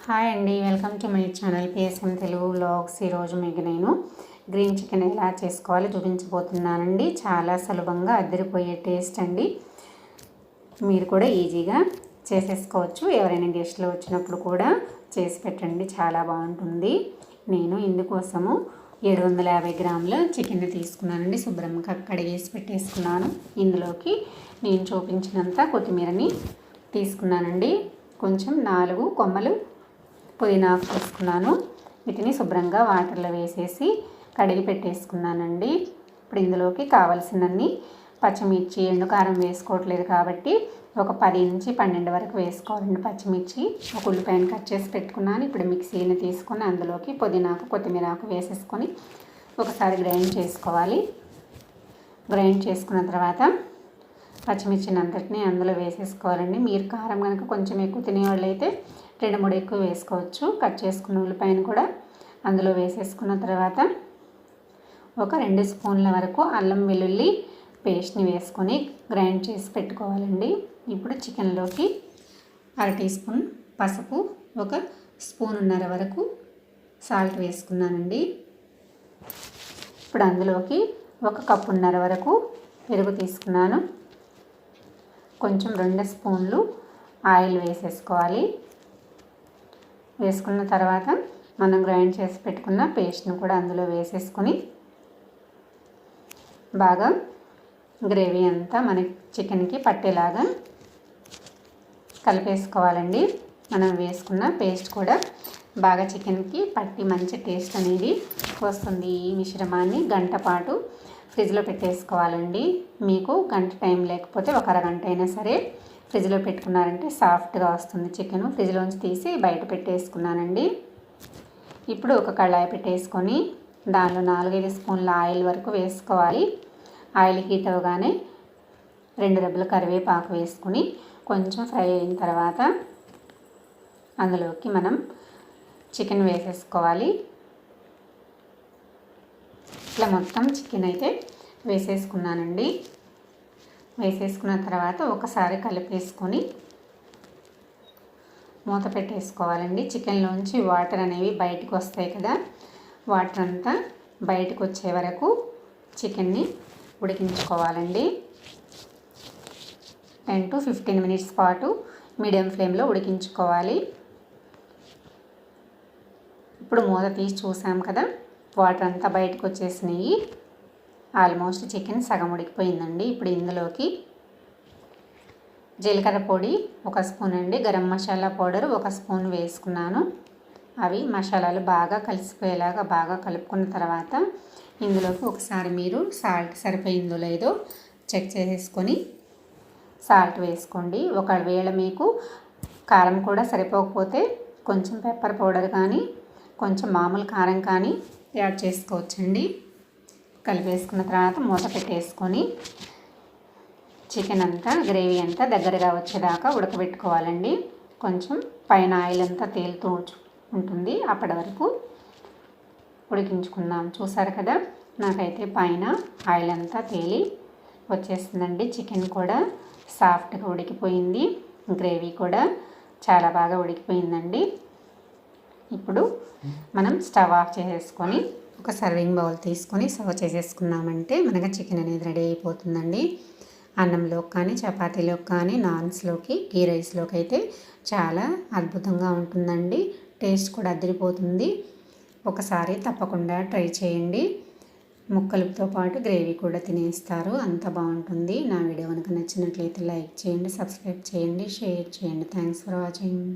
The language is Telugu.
హాయ్ అండి, welcome to my channel PSM Telugu vlogs. ఈరోజు మీకు నేను గ్రీన్ చికెన్ ఎలా చేసుకోవాలో చూపించబోతున్నానండి. చాలా సులభంగా అదిరిపోయే టేస్ట్ అండి. మీరు కూడా ఈజీగా చేసేసుకోవచ్చు. ఎవరైనా గెస్ట్లు వచ్చినప్పుడు కూడా చేసి పెట్టండి, చాలా బాగుంటుంది. నేను ఇందుకోసము 750 గ్రాముల చికెన్ తీసుకున్నానండి. శుభ్రంగా కడిగేసి పెట్టేసుకున్నాను. ఇందులోకి నేను చూపించినంత కొత్తిమీరని తీసుకున్నానండి. కొంచెం 4 కొమ్మలు పుదీనాకు తీసుకున్నాను. వీటిని శుభ్రంగా వాటర్లో వేసేసి కడిగి పెట్టేసుకున్నానండి. ఇప్పుడు ఇందులోకి కావాల్సినన్ని పచ్చిమిర్చి, ఎండుకారం వేసుకోవట్లేదు కాబట్టి ఒక 10 నుంచి 12 వరకు వేసుకోవాలండి పచ్చిమిర్చి. ఒక ఉల్లిపాయను కట్ చేసి పెట్టుకున్నాను. ఇప్పుడు మిక్సీని తీసుకొని అందులోకి పుదీనాకు, కొత్తిమీరాకు వేసేసుకొని ఒకసారి గ్రైండ్ చేసుకోవాలి. గ్రైండ్ చేసుకున్న తర్వాత పచ్చిమిర్చిని అంతటిని అందులో వేసేసుకోవాలండి. మీరు కారం కనుక కొంచెం ఎక్కువ తినేవాళ్ళు అయితే 2-3 ఎక్కువ వేసుకోవచ్చు. కట్ చేసుకున్న ఉల్లిపాయను కూడా అందులో వేసేసుకున్న తర్వాత ఒక 2 స్పూన్ల వరకు అల్లం వెల్లుల్లి పేస్ట్ని వేసుకొని గ్రైండ్ చేసి పెట్టుకోవాలండి. ఇప్పుడు చికెన్లోకి 1/2 టీ స్పూన్ పసుపు, 1 స్పూన్నర వరకు సాల్ట్ వేసుకున్నానండి. ఇప్పుడు అందులోకి 1 కప్పున్నర వరకు పెరుగు తీసుకున్నాను. కొంచెం 2 స్పూన్లు ఆయిల్ వేసేసుకోవాలి. వేసుకున్న తర్వాత మనం గ్రైండ్ చేసి పెట్టుకున్న పేస్ట్ను కూడా అందులో వేసేసుకొని బాగా గ్రేవీ అంతా మన చికెన్కి పట్టేలాగా కలిపేసుకోవాలండి. మనం వేసుకున్న పేస్ట్ కూడా బాగా చికెన్కి పట్టి మంచి టేస్ట్ అనేది వస్తుంది. ఈ మిశ్రమాన్ని గంట పాటు ఫ్రిడ్జ్లో పెట్టేసుకోవాలండి. మీకు గంట టైం లేకపోతే ఒక అరగంట అయినా సరే ఫ్రిడ్జ్లో పెట్టుకున్నారంటే సాఫ్ట్గా వస్తుంది చికెన్. ఫ్రిడ్జ్లోంచి తీసి బయట పెట్టేసుకున్నానండి. ఇప్పుడు ఒక కళాయి పెట్టేసుకొని దానిలో 4-5 స్పూన్ల ఆయిల్ వరకు వేసుకోవాలి. ఆయిల్ హీట్ అవ్వగానే 2 రెబ్బల కరివేపాకు వేసుకుని కొంచెం ఫ్రై అయిన తర్వాత అందులోకి మనం చికెన్ వేసేసుకోవాలి. ఇట్లా మొత్తం చికెన్ అయితే వేసేసుకున్నానండి. వేసేసుకున్న తర్వాత ఒకసారి కలిపేసుకొని మూత పెట్టేసుకోవాలండి. చికెన్లోంచి వాటర్ అనేవి బయటకు వస్తాయి కదా, వాటర్ అంతా బయటకు వచ్చే వరకు చికెన్ని ఉడికించుకోవాలండి. 10 to 15 మినిట్స్ పాటు మీడియం ఫ్లేమ్లో ఉడికించుకోవాలి. ఇప్పుడు మూత తీసి చూసాం కదా, వాటర్ అంతా బయటకు వచ్చేసినాయి. ఆల్మోస్ట్ చికెన్ సగం ఉడికిపోయిందండి. ఇప్పుడు ఇందులోకి జీలకర్ర పొడి 1 స్పూన్ అండి, గరం మసాలా పౌడర్ 1 స్పూన్ వేసుకున్నాను. అవి మసాలాలు బాగా కలిసిపోయేలాగా బాగా కలుపుకున్న తర్వాత ఇందులోకి ఒకసారి మీరు సాల్ట్ సరిపోయిందో లేదో చెక్ చేసేసుకొని సాల్ట్ వేసుకోండి. ఒకవేళ మీకు కారం కూడా సరిపోకపోతే కొంచెం పెప్పర్ పౌడర్ కానీ కొంచెం మామూలు కారం కానీ యాడ్ చేసుకోవచ్చండి. కలిపేసుకున్న తర్వాత మూత పెట్టేసుకొని చికెన్ అంతా గ్రేవీ అంతా దగ్గరగా వచ్చేదాకా ఉడకబెట్టుకోవాలండి. కొంచెం పైన ఆయిల్ అంతా తేలుతూ ఉంటుంది, అప్పటి వరకు ఉడికించుకుందాం. చూసారు కదా, నాకైతే పైన ఆయిల్ అంతా తేలి వచ్చేస్తుందండి. చికెన్ కూడా సాఫ్ట్గా ఉడికిపోయింది, గ్రేవీ కూడా చాలా బాగా ఉడికిపోయిందండి. ఇప్పుడు మనం స్టవ్ ఆఫ్ చేసేసుకొని ఒక సర్వింగ్ బౌల్ తీసుకొని సర్వ్ చేసేసుకున్నామంటే మనకు చికెన్ అనేది రెడీ అయిపోతుందండి. అన్నంలోకి కానీ, చపాతీలోకి కానీ, నాన్స్లోకి, గీ రైస్లోకి అయితే చాలా అద్భుతంగా ఉంటుందండి. టేస్ట్ కూడా అదిరిపోతుంది. ఒకసారి తప్పకుండా ట్రై చేయండి. ముక్కలతో పాటు గ్రేవీ కూడా తినేస్తారు, అంత బాగుంటుంది. నా వీడియో కనుక నచ్చినట్లయితే లైక్ చేయండి, సబ్స్క్రైబ్ చేయండి, షేర్ చేయండి. Thanks for watching.